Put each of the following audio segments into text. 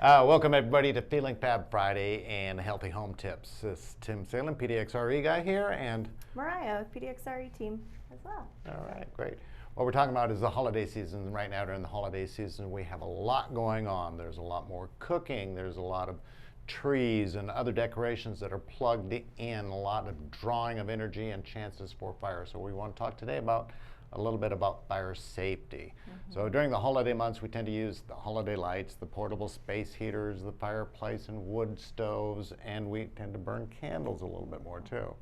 Welcome everybody to Feeling Fab Friday and Healthy Home Tips. This is Tim Salem, PDXRE guy here, and Mariah with PDXRE team as well. all right, great. What we're talking about is the holiday season. Right now during the holiday season, we have a lot going on. There's a lot more cooking. There's a lot of trees and other decorations that are plugged in, a lot of drawing of energy and chances for fire. So we want to talk today about a little bit about fire safety. So during the holiday months, we tend to use the holiday lights, the portable space heaters, the fireplace and wood stoves, and we tend to burn candles a little bit more too.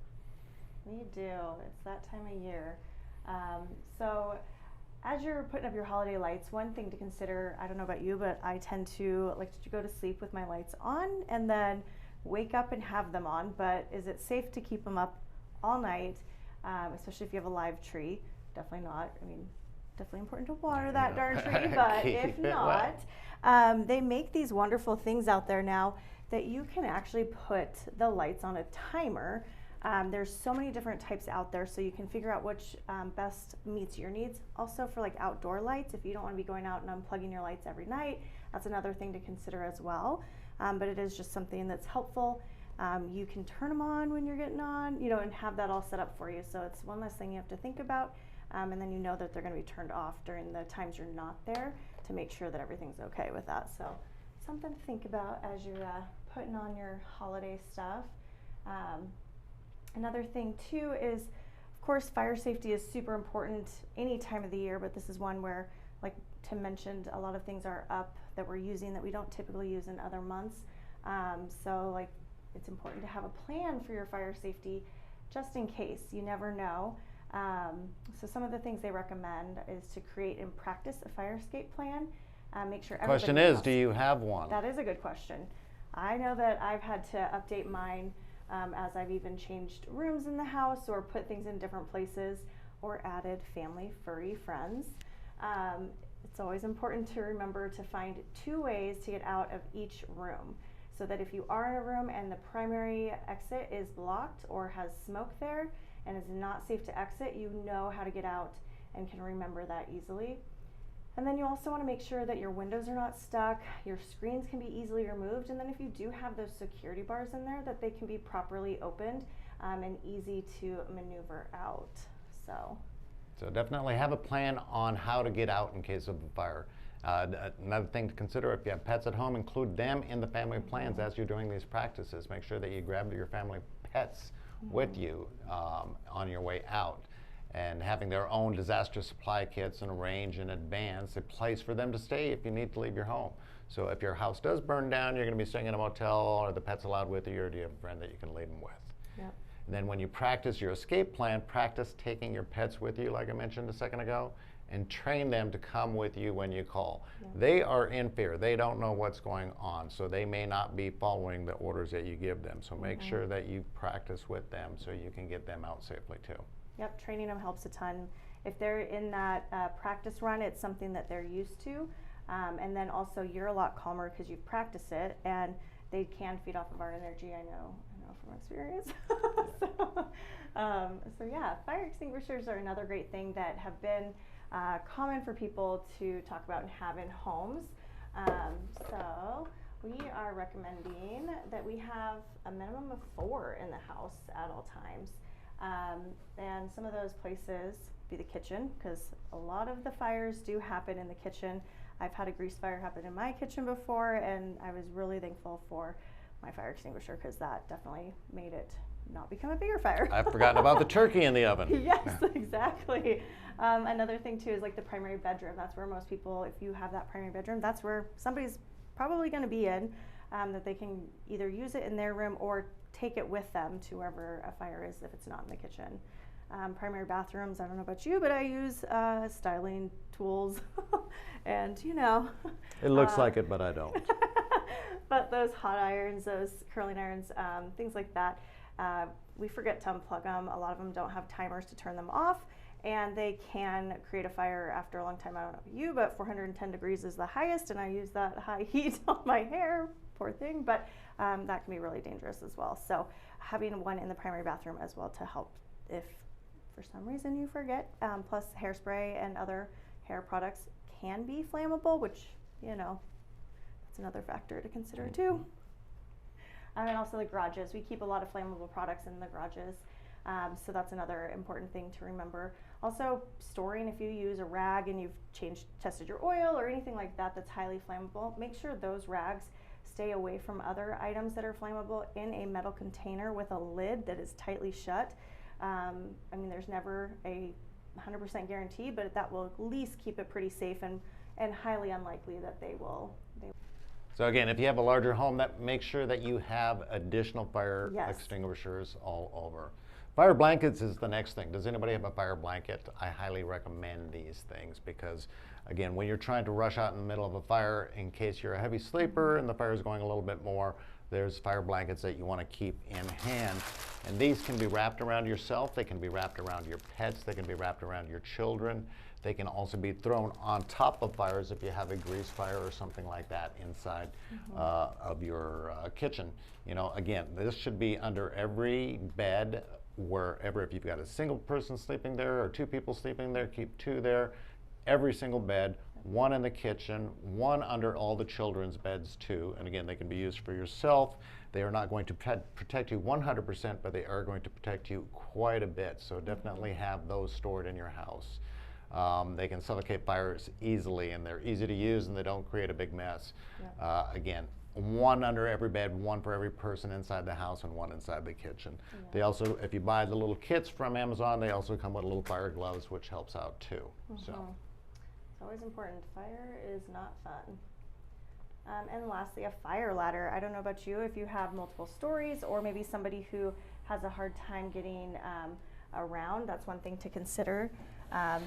We do. It's that time of year. So as you're putting up your holiday lights, one thing to consider, I don't know about you, but I tend to like to go to sleep with my lights on and then wake up and have them on. But is it safe to keep them up all night, especially if you have a live tree? Definitely not. I mean, definitely important to water that darn tree, but if not, they make these wonderful things out there now that you can actually put the lights on a timer. There's so many different types out there, so you can figure out which best meets your needs. Also for like outdoor lights, if you don't want to be going out and unplugging your lights every night, that's another thing to consider as well. But it is just something that's helpful. You can turn them on when you're getting on, and have that all set up for you. So it's one less thing you have to think about. And then you know that they're going to be turned off during the times you're not there to make sure that everything's okay with that. So something to think about as you're putting on your holiday stuff. Another thing too is, of course, fire safety is super important any time of the year, but this is one where, like Tim mentioned, a lot of things are up that we're using that we don't typically use in other months. So like it's important to have a plan for your fire safety just in case. You never know. So some of the things they recommend is to create and practice a fire escape plan. Make sure everybody Question is, knows. do you have one? That is a good question. I know that I've had to update mine as I've even changed rooms in the house or put things in different places or added family furry friends. It's always important to remember to find 2 ways to get out of each room, so that if you are in a room and the primary exit is blocked or has smoke there and is not safe to exit, you know how to get out and can remember that easily. And then you also want to make sure that your windows are not stuck, your screens can be easily removed, and then if you do have those security bars in there, that they can be properly opened and easy to maneuver out. So definitely have a plan on how to get out in case of a fire. Another thing to consider, if you have pets at home, include them in the family plans as you're doing these practices. Make sure that you grab your family pets with you on your way out, and having their own disaster supply kits and arrange in advance a place for them to stay if you need to leave your home. So if your house does burn down, you're going to be staying in a motel, or the pet's allowed with you, or do you have a friend that you can leave them with? Yep. And then when you practice your escape plan, practice taking your pets with you, like I mentioned a second ago, and train them to come with you when you call. Yeah. They are in fear. They don't know what's going on, so they may not be following the orders that you give them. So make sure that you practice with them so you can get them out safely too. Yep, training them helps a ton. If they're in that practice run, it's something that they're used to. And then also you're a lot calmer because you've practiced it, and they can feed off of our energy, I know from experience. So yeah, fire extinguishers are another great thing that have been common for people to talk about and have in homes. So we are recommending that we have a minimum of 4 in the house at all times. And some of those places be the kitchen, because a lot of the fires do happen in the kitchen. I've had a grease fire happen in my kitchen before, and I was really thankful for my fire extinguisher because that definitely made it not become a bigger fire. I've forgotten about the turkey in the oven. Yes, exactly. Another thing too is like the primary bedroom. That's where most people, if you have that primary bedroom, that's where somebody's probably going to be in, that they can either use it in their room or take it with them to wherever a fire is if it's not in the kitchen. Primary bathrooms, I don't know about you, but I use styling tools and It looks like it, but I don't. But those hot irons, those curling irons, things like that, we forget to unplug them. A lot of them don't have timers to turn them off, and they can create a fire after a long time. I don't know about you, but 410 degrees is the highest, and I use that high heat on my hair, poor thing, but that can be really dangerous as well. So having one in the primary bathroom as well to help if for some reason you forget. Plus hairspray and other hair products can be flammable, which, that's It's another factor to consider too. And also the garages. We keep a lot of flammable products in the garages. So that's another important thing to remember. Also, storing, if you use a rag and you've tested your oil or anything like that that's highly flammable, make sure those rags stay away from other items that are flammable in a metal container with a lid that is tightly shut. I mean, there's never a 100% guarantee, but that will at least keep it pretty safe and highly unlikely that they will. So again, if you have a larger home, make sure that you have additional fire Yes. extinguishers all over. Fire blankets is the next thing. Does anybody have a fire blanket? I highly recommend these things because, again, when you're trying to rush out in the middle of a fire, in case you're a heavy sleeper and the fire is going a little bit more, there's fire blankets that you want to keep in hand. And these can be wrapped around yourself, they can be wrapped around your pets, they can be wrapped around your children. They can also be thrown on top of fires if you have a grease fire or something like that inside of your kitchen. You know, again, this should be under every bed, wherever, if you've got a single person sleeping there or two people sleeping there, keep two there. Every single bed, one in the kitchen, one under all the children's beds too. And again, they can be used for yourself. They are not going to protect you 100%, but they are going to protect you quite a bit. So definitely have those stored in your house. They can suffocate fires easily, and they're easy to use, and they don't create a big mess. Yeah. Again, one under every bed, one for every person inside the house, and one inside the kitchen. Yeah. They also, if you buy the little kits from Amazon, they also come with little fire gloves, which helps out too. So. It's always important. Fire is not fun. And lastly, a fire ladder. I don't know about you, if you have multiple stories or maybe somebody who has a hard time getting around, that's one thing to consider.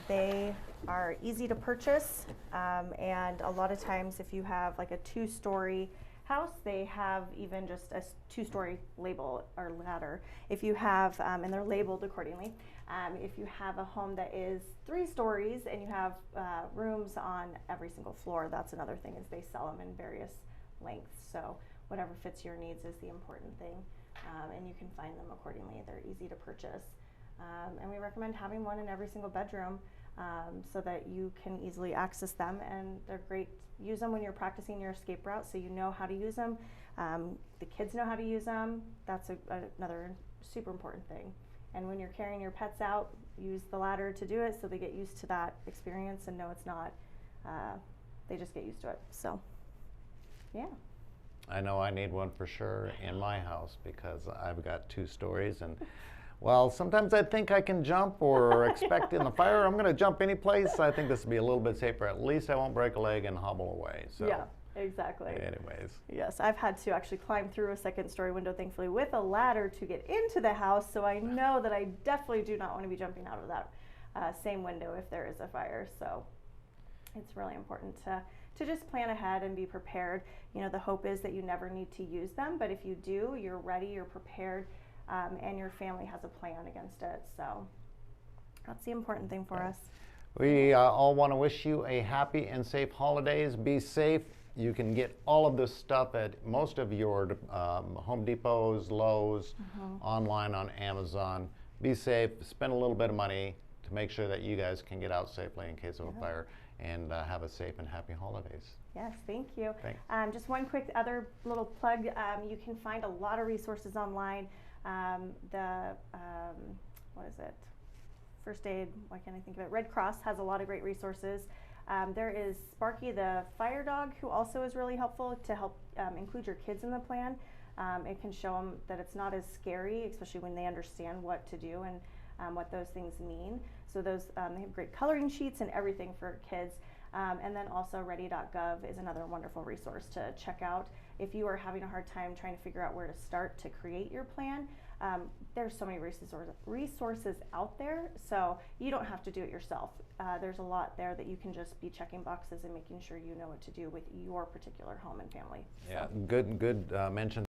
They are easy to purchase, and a lot of times if you have like a 2-story house, they have even just a 2-story label or ladder. If you have, and they're labeled accordingly, if you have a home that is 3 stories and you have rooms on every single floor, that's another thing, is they sell them in various lengths. So whatever fits your needs is the important thing, and you can find them accordingly. They're easy to purchase. And we recommend having one in every single bedroom so that you can easily access them, and they're great. Use them when you're practicing your escape route so you know how to use them. The kids know how to use them. That's another super important thing. And when you're carrying your pets out, use the ladder to do it so they get used to that experience and know it's not, they just get used to it. So, yeah. I know I need one for sure in my house because I've got 2 stories, and well, sometimes I think I can jump or expect in the fire I'm going to jump any place. I think this will be a little bit safer. At least I won't break a leg and hobble away. So. Yeah, exactly. Anyways. Yes, I've had to actually climb through a 2nd-story window, thankfully, with a ladder to get into the house. So I know that I definitely do not want to be jumping out of that same window if there is a fire. So it's really important to just plan ahead and be prepared. You know, the hope is that you never need to use them, but if you do, you're ready, you're prepared. And your family has a plan against it. So that's the important thing for us. We all want to wish you a happy and safe holidays. Be safe. You can get all of this stuff at most of your Home Depots, Lowe's, online on Amazon. Be safe. Spend a little bit of money to make sure that you guys can get out safely in case of a fire, and have a safe and happy holidays. Yes, thank you. Thanks. Just one quick other little plug. You can find a lot of resources online. What is it? First aid, why can't I think of it? Red Cross has a lot of great resources. There is Sparky the fire dog, who also is really helpful to help include your kids in the plan. It can show them that it's not as scary, especially when they understand what to do and what those things mean. So those, they have great coloring sheets and everything for kids. And then also ready.gov is another wonderful resource to check out. If you are having a hard time trying to figure out where to start to create your plan, there's so many resources out there, so you don't have to do it yourself. There's a lot there that you can just be checking boxes and making sure you know what to do with your particular home and family. Yeah, good mention.